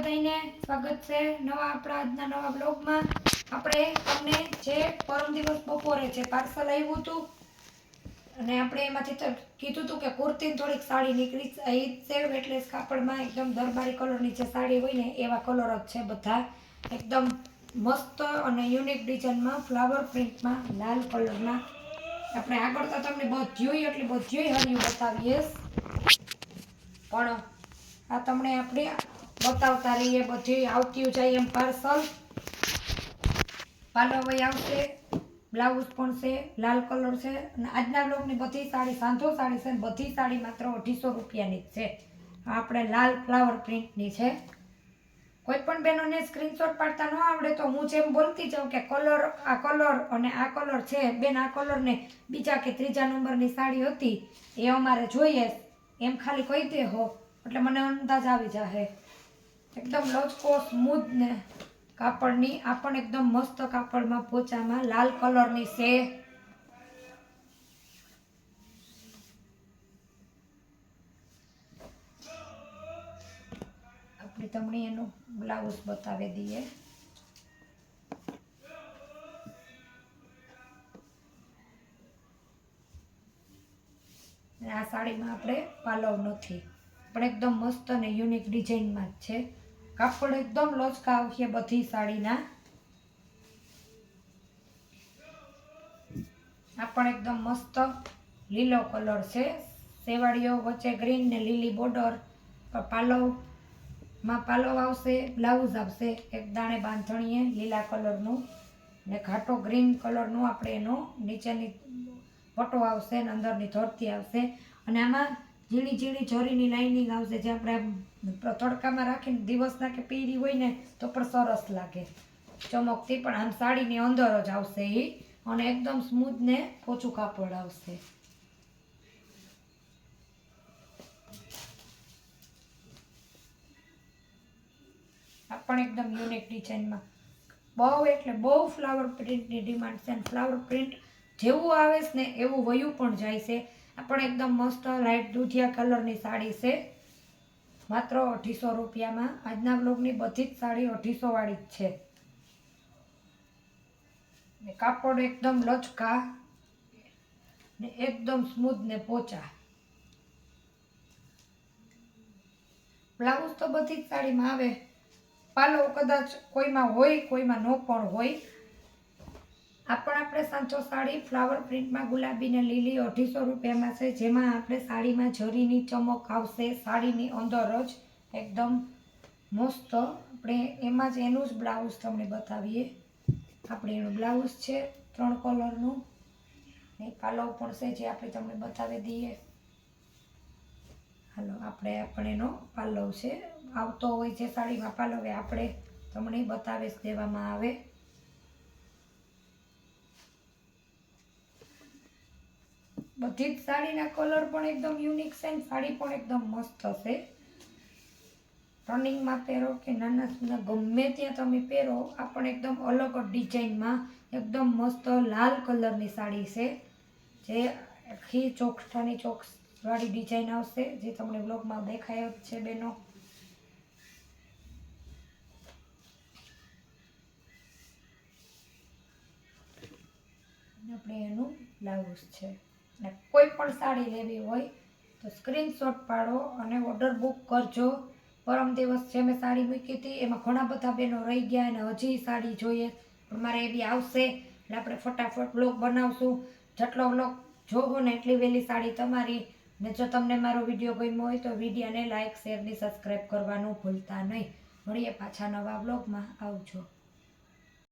બધાને સ્વાગત છે નવા આપણા આજના નવા બ્લોગમાં। આપણે તમને જે પરમ દિવસ બપોરે જે પાર્સલ આવ્યું હતું અને આપણે એમાંથી કીધું હતું કે કુર્તીની થોડીક સાડી નીકળી એ છે વેટલેસ કાપડમાં એકદમ દરબારી કલરની જે સાડી હોય ને એવા કલર જ છે બધા એકદમ મસ્ત અને યુનિક ડિઝાઇનમાં ફ્લાવર પ્રિન્ટમાં લાલ કલરમાં। આપણે આગળ તો તમને બધુંય એટલે બધુંય હરિયું બતાવીએ પણ આ તમને આપણે બતાવતા રહીએ બધી આવતી જાય એમ પાર્સલ। પાલવય આવશે, બ્લાઉઝ પણ છે, લાલ કલર છે અને આજના બ્લોગની બધી સાડી સાંધો સાડી છે, બધી સાડી માત્ર 250 રૂપિયાની જ છે। આપણે લાલ ફ્લાવર પ્રિન્ટની છે। કોઈ પણ બહેનોને સ્ક્રીનશોટ પાડતા ન આવડે તો હું જેમ બોલતી જાઉં કે કલર અને આ કલર છે બેન, આ કલરને બીજા કે ત્રીજા નંબરની સાડી હતી એ અમારે જોઈએ એમ ખાલી કહી દે હો એટલે મને અંદાજ આવી જશે। એકદમ લચકો સ્મૂથ ને કાપડની આ પણ એકદમ મસ્ત કાપડમાં પોચામાં લાલ કલરની છે। આપણે તમને એનું બ્લાઉઝ બતાવી દઈએ। આ સાડીમાં આપણે પાલવ નથી પણ એકદમ મસ્ત અને યુનિક ડિઝાઇનમાં જ છે। કાપડ એકદમ લચકા આવશે બધી સાડીના। આ પણ એકદમ મસ્ત લીલો કલર છે, સેવાળીઓ વચ્ચે ગ્રીન ને લીલી બોર્ડર। પાલવ આવશે, બ્લાઉઝ આવશે એક દાણે બાંધણીએ લીલા કલરનું ને ઘાટો ગ્રીન કલરનું આપણે એનો નીચેની પટ્ટો આવશે અને અંદરની ધોતી આવશે અને આમાં ઝીણી ઝીણી જરીની લાઇનિંગ આવશે જે આપણે તડકામાં રાખીને દિવસના કે પહેરી હોય ને તો પણ સરસ લાગે ચમકતી। પણ આમ સાડીની અંદર જ આવશે એ અને એકદમ સ્મૂથ ને પોચું કાપડ આવશે। આ પણ એકદમ યુનિક ડિઝાઇનમાં બહુ એટલે બહુ ફ્લાવર પ્રિન્ટની ડિમાન્ડ છે અને ફ્લાવર પ્રિન્ટ જેવું આવે છે ને એવું વયું પણ જાય છે। આ પણ એકદમ મસ્ત લાઇટ દૂધિયા કલરની સાડી છે, માત્ર 250 રૂપિયામાં। આજના બ્લોગની બધી જ સાડી 250 વાળી જ છે। કાપડ એકદમ લચકા ને એકદમ સ્મૂથ ને પોચા। બ્લાઉઝ તો બધી જ સાડીમાં આવે, પાલવ કદાચ કોઈમાં હોય કોઈમાં ન પણ હોય। આ પણ આપણે સાંચો સાડી ફ્લાવર પ્રિન્ટમાં ગુલાબી ને લીલી 250 રૂપિયામાં છે, જેમાં આપણે સાડીમાં જરીની ચમક આવશે સાડીની અંદર જ એકદમ મસ્ત। આપણે એમાં જ એનું જ બ્લાઉઝ તમને બતાવીએ। આપણે એનું બ્લાઉઝ છે 3 કલરનું ને પાલવ પણ છે જે આપણે તમને બતાવી દઈએ। હાલો આપણે એનો પાલવ છે આવતો હોય જે સાડીમાં પાલવ એ આપણે તમને બતાવી દેવામાં આવે। બધી જ સાડીના કલર પણ એકદમ યુનિક છે અને સાડી પણ એકદમ મસ્ત છે। રનિંગમાં પહેરો કે નાના ગમે ત્યાં તમે પહેરો આ પણ એકદમ અલગ ડિઝાઇનમાં એકદમ મસ્ત લાલ કલરની સાડી છે જે આખી ચોકઠાની ચોકસવાળી ડિઝાઇન આવશે જે તમને બ્લોગમાં દેખાય જ છે બેનો। આપણે એનું બ્લાઉઝ છે ને કોઈ પણ સાડી લેવી હોય તો સ્ક્રીનશોટ પાડો અને ઓર્ડર બુક કરજો। પરમ દિવસ જે મેં સાડી મૂકી હતી એમાં ઘણા બધા બહેનો રહી ગયા અને હજી સાડી જોઈએ પણ મારે એવી આવશે એટલે આપણે ફટાફટ બ્લોગ બનાવશું। જેટલો બ્લોગ જોવો ને એટલી વહેલી સાડી તમારી। ને જો તમને મારો વિડીયો ગમ્યો હોય તો વિડીયોને લાઇક શેર ને સબસ્ક્રાઈબ કરવાનું ભૂલતા નહીં। મળીએ પાછા નવા બ્લોગમાં, આવજો।